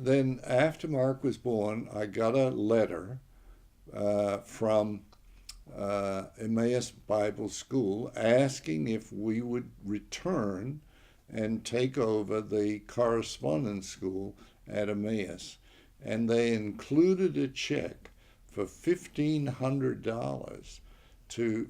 then after Mark was born, I got a letter from Emmaus Bible School asking if we would return and take over the correspondence school at Emmaus. And they included a check for $1,500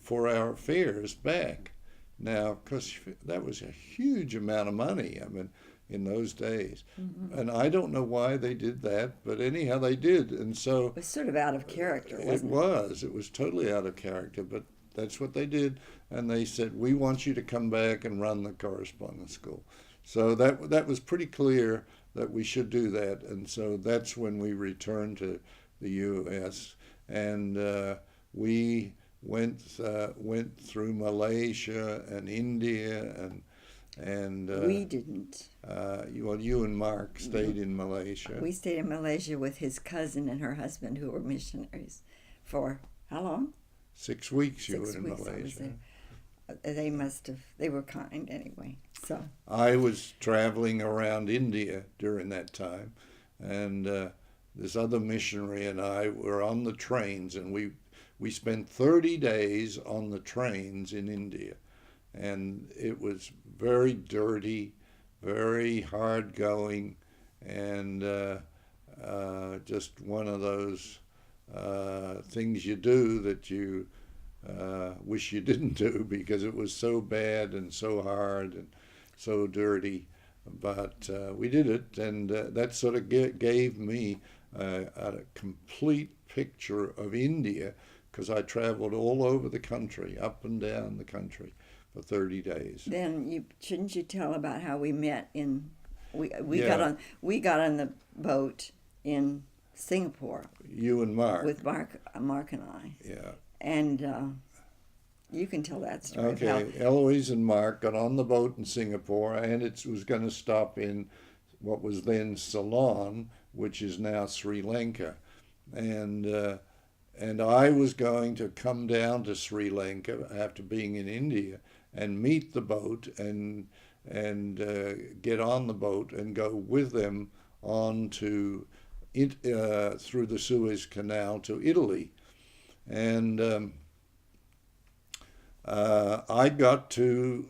for our fares back. Now, because that was a huge amount of money, I mean, in those days. Mm-hmm. And I don't know why they did that, but anyhow, they did. And so It was sort of out of character, it wasn't it? it was totally out of character, but that's what they did. And they said, we want you to come back and run the correspondence school. So that was pretty clear that we should do that. And so that's when we returned to the U.S. And we went through Malaysia and India and We didn't. you and Mark stayed in Malaysia. We stayed in Malaysia with his cousin and her husband, who were missionaries, for how long? 6 weeks you were 6 in weeks I was Malaysia. there. They were kind anyway. So I was traveling around India during that time, and this other missionary and I were on the trains, and we spent 30 days on the trains in India, and it was very dirty, very hard going, and just one of those things you do that you wish you didn't do because it was so bad and so hard and so dirty. But we did it, and that sort of gave me a complete picture of India because I traveled all over the country, up and down the country for 30 days. then shouldn't you tell about how we met in we Yeah. got on the boat in Singapore You and Mark. with Mark and I, Yeah. and you can tell that story. of Okay, Eloise and Mark got on the boat in Singapore, and it was going to stop in what was then Ceylon, which is now Sri Lanka, and I was going to come down to Sri Lanka after being in India and meet the boat and get on the boat and go with them on to through the Suez Canal to Italy, and I got to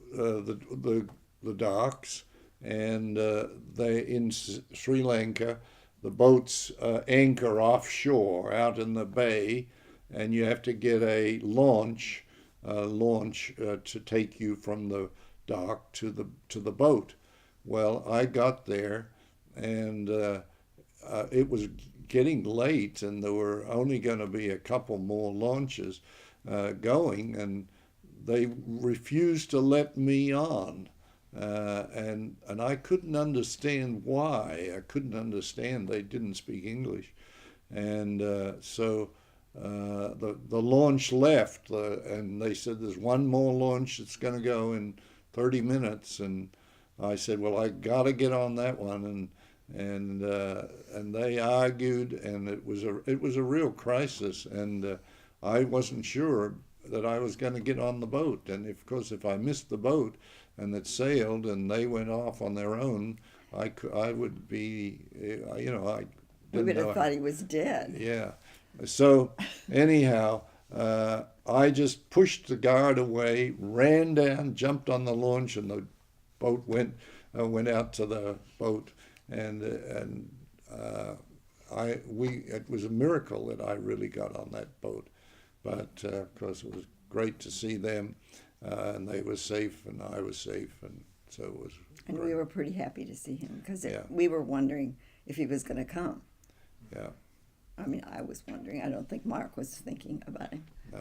the docks, and they in Sri Lanka, the boats anchor offshore out in the bay, and you have to get a launch to take you from the dock to the boat. Well, I got there, and it was getting late, and there were only going to be a couple more launches going, and they refused to let me on, and I couldn't understand why. I couldn't understand they didn't speak English, and so the launch left, and they said there's one more launch that's going to go in 30 minutes, and I said, well, I got to get on that one, and they argued, and it was a real crisis, and I wasn't sure that I was going to get on the boat, and of course if I missed the boat and it sailed and they went off on their own, I would be, I we didn't would have know. thought he was dead. Yeah. So anyhow, I just pushed the guard away, ran down, jumped on the launch, and the boat went out to the boat, and it was a miracle that I really got on that boat. But of course, it was great to see them, and they were safe, and I was safe, and so it was. And great. we were pretty happy to see him because Yeah. we were wondering if he was going to come. Yeah. I mean, I was wondering. I don't think Mark was thinking about him. No.